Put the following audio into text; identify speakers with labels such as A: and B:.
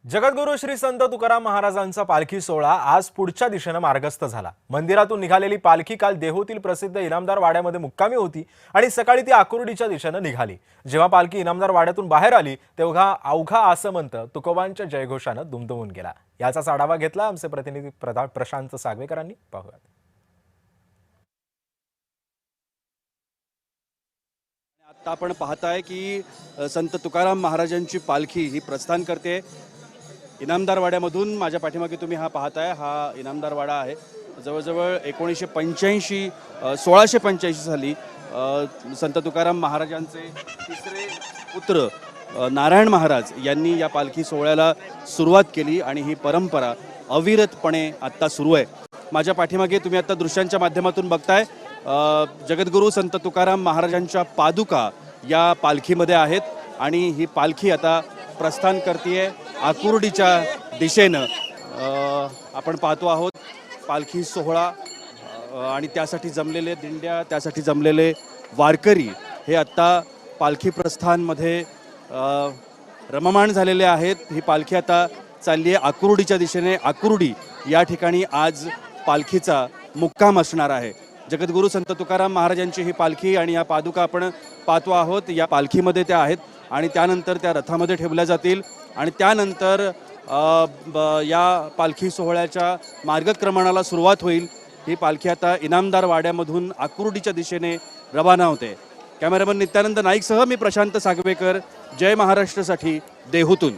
A: जगद्गुरू श्री संत तुकाराम महाराजांचा पालखी सोहळा आज पुढच्या दिशेने मार्गस्थ झाला। मंदिरातून निघालेली पालखी काल देहूतील प्रसिद्ध इनामदार वाड्यामध्ये मुक्कामी होती आणि सकाळी ती आकुर्डीच्या दिशेने निघाली। जेव्हा पालखी इनामदार वाड्यातून बाहेर आली तेव्हा अवघा आसमंत तुकोबांच्या जयघोषाने दुमदुमून गेला। याचाच आढावा घेतला आमचे प्रतिनिधी प्रशांत सागवेकरांनी। पाहूया।
B: आता आपण पाहताय की संत तुकाराम महाराजांची पालखी ही प्रस्थान करते इनामदार वाड्यामधून। माझ्या पाठीमागे तुम्ही हा पाहताय, हा इनामदार वाडा आहे। जवळजवळ 1985 1685 साली संत तुकाराम महाराजांचे तिसरे पुत्र नारायण महाराज यांनी या पालखी सोहळ्याला सुरुवात केली आणि ही परंपरा अविरतपणे आता सुरू आहे। माझ्या पाठीमागे तुम्ही आता दृश्यांच्या माध्यमातून बघताय जगद्गुरू संत तुकाराम महाराजांच्या पादुका या पालखीमध्ये आहेत आणि ही पालखी आता प्रस्थान करतेय आकुर्डीच्या दिशेनं। आपण पाहतो आहोत पालखी सोहळा आणि त्यासाठी जमलेले दिंड्या, त्यासाठी जमलेले वारकरी हे आता पालखी प्रस्थानमध्ये रममाण झालेले आहेत। ही पालखी आता चालली आहे आकुर्डीच्या दिशेने। आकुर्डी या ठिकाणी आज पालखीचा मुक्काम असणार आहे। जगद्गुरू संत तुकाराम महाराजांची ही पालखी आणि या पादुका आपण पाहतो आहोत। या पालखीमध्ये त्या आहेत आणि त्यानंतर त्या रथामध्ये ठेवल्या जातील आणि त्यानंतर या पालखी सोहळ्याच्या मार्गक्रमणाला सुरुवात होईल। ही पालखी आता इनामदार वाड्यामधून आकुर्डीच्या दिशेने रवाना होते। कॅमेरामन नित्यानंद नाईकसह मी प्रशांत सागवेकर, जय महाराष्ट्रसाठी देहूतून।